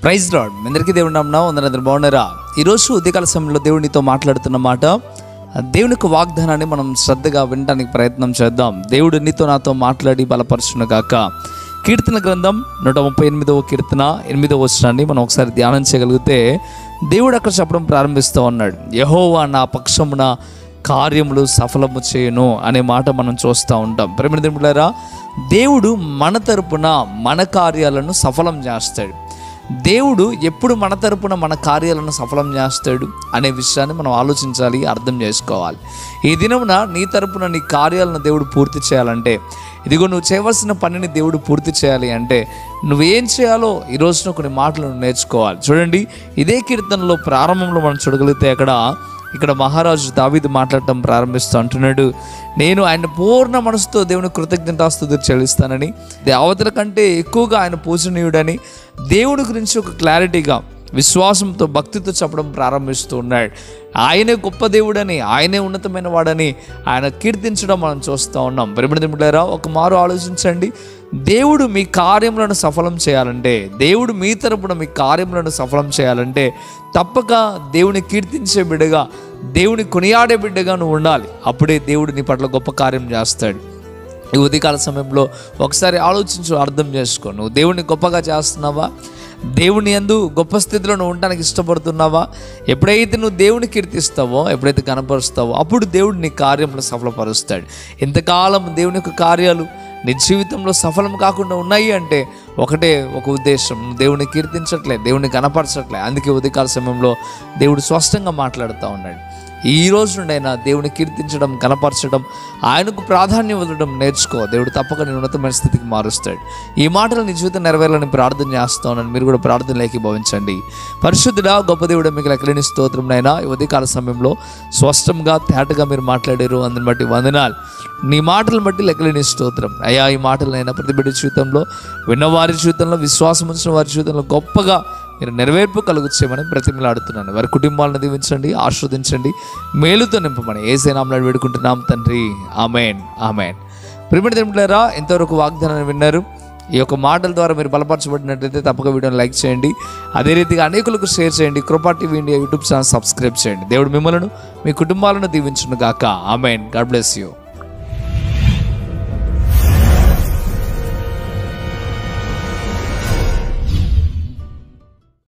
Praise lord. మీ అందరికీ దేవుని నామమున వందనాలు. బాగున్నారా? ఈరోజు ఉదయకాల సమయంలో దేవునితో మాట్లాడుతున్న మాట, దేవుని యొక్క వాగ్దానాన్ని మనం శ్రద్ధగా వినడానికి ప్రయత్నం చేద్దాం. దేవుడు నీతో నాతో మాట్లాడి బలపరచును గాక. కీర్తన గ్రంథం 138వ కీర్తన 8వ వచనాన్ని మనం ఒకసారి ధ్యానం చేయగలిగితే దేవుడు అక్కడ చెప్పడం ప్రారంభిస్తూ ఉన్నాడు. యెహోవా నా పక్షమున కార్యములు సఫలము చేయును అనే మాట మనం చూస్తూ ఉంటాం. ప్రేమ దేవులారా, దేవుడు మన తరపున మన కార్యాలను సఫలం చేస్తాడు. దేవుడు ఎప్పుడు మన తరపున మన కార్యాలను సఫలం చేస్తాడు అనే విషయాన్ని మనం ఆలోచించాలి, అర్థం చేసుకోవాలి. ఈ దినమున నీ తరపున నీ కార్యాలను దేవుడు పూర్తి చేయాలంటే, ఇదిగో నువ్వు చేయవలసిన పనిని దేవుడు పూర్తి చేయాలి అంటే నువ్వేం చేయాలో ఈ రోజున కొన్ని మాటలను నేర్చుకోవాలి. చూడండి, ఇదే కీర్తనలో ప్రారంభంలో మనం చూడగలిగితే ఇక్కడ మహారాజు దావీదు మాట్లాడటం ప్రారంభిస్తూ అంటున్నాడు, నేను ఆయన పూర్ణ మనసుతో దేవుని కృతజ్ఞతాస్తుతులు చెల్లిస్తానని, దేవతల కంటే ఎక్కువగా ఆయన పూజనీయుడని దేవుడి గురించి ఒక క్లారిటీగా విశ్వాసంతో భక్తితో చెప్పడం ప్రారంభిస్తూ ఉన్నాడు. ఆయనే గొప్ప దేవుడని, ఆయనే ఉన్నతమైన వాడని ఆయన కీర్తించడం మనం చూస్తూ ఉన్నాం. ప్రియమైన ఒక మారు ఆలోచించండి. దేవుడు మీ కార్యములను సఫలం చేయాలంటే, దేవుడు మీ తరపున మీ కార్యములను సఫలం చేయాలంటే తప్పక దేవుని కీర్తించే బిడ్డగా, దేవుని కొనియాడే బిడ్డగా నువ్వు ఉండాలి. అప్పుడే దేవుడు నీ పట్ల గొప్ప కార్యం చేస్తాడు. ఈ ఉదయకాల సమయంలో ఒకసారి ఆలోచించు, అర్థం చేసుకో. నువ్వు దేవుడిని గొప్పగా చేస్తున్నావా? దేవుని యందు గొప్ప స్థితిలో నువ్వు ఉండడానికి ఇష్టపడుతున్నావా? ఎప్పుడైతే నువ్వు దేవుని కీర్తిస్తావో, ఎప్పుడైతే కనపరుస్తావో, అప్పుడు దేవుడు నీ కార్యంలో సఫలపరుస్తాడు. ఇంతకాలం దేవుని యొక్క కార్యాలు నీ జీవితంలో సఫలం కాకుండా ఉన్నాయి అంటే ఒక ఉద్దేశం, దేవుని కీర్తించట్లే, దేవుని కనపరచట్లే. అందుకే ఉదయకాల సమయంలో దేవుడు స్పష్టంగా మాట్లాడుతూ ఉన్నాడు. ఈ రోజు నుండైనా దేవుని కీర్తించడం, కనపరచడం, ఆయనకు ప్రాధాన్యం ఇవ్వడం నేర్చుకో. దేవుడు తప్పక నీ ఉన్నతమైన స్థితికి మారుస్తాడు. ఈ మాటలు నీ జీవితం నెరవేరాలని ప్రార్థన చేస్తా ఉన్నాను. మీరు కూడా ప్రార్థనలోకి భావించండి. పరిశుద్ధుడా, గొప్ప దేవుడు, మీకు లెక్కలేని స్తోత్రం నైనా. ఈ ఉదయకాల సమయంలో స్పష్టంగా తేటగా మీరు మాట్లాడారు, అందుని బట్టి వందనాలు. నీ మాటలను బట్టి లెక్కలేని స్తోత్రం అయ్యా. ఈ మాటలైనా ప్రతి బిడ్డ జీవితంలో, విన్నవారి జీవితంలో, విశ్వాసం ఉంచిన వారి జీవితంలో గొప్పగా మీరు నెరవేర్పు కలుగుచ్చేయమని బ్రతిమలాడుతున్నాను. వారి కుటుంబాలను దీవించండి, ఆశీర్వదించండి, మేలుతో నింపమని యేసయ్య నామములో వేడుకుంటున్నాం తండ్రి. ఆమేన్, ఆమేన్. ప్రియమైన దేవులారా, ఎంతవరకు వాగ్దానాన్ని విన్నారు? ఈ యొక్క మాటల ద్వారా మీరు బలపరచబడినట్లయితే తప్పక వీడియోని లైక్ చేయండి. అదే రీతిగా అనేకులకు షేర్ చేయండి. Kripa TV India YouTube channel subscribe చేయండి. దేవుడు మిమ్మలను, మీ కుటుంబాలను దీవించును గాక. ఆమేన్. God bless you.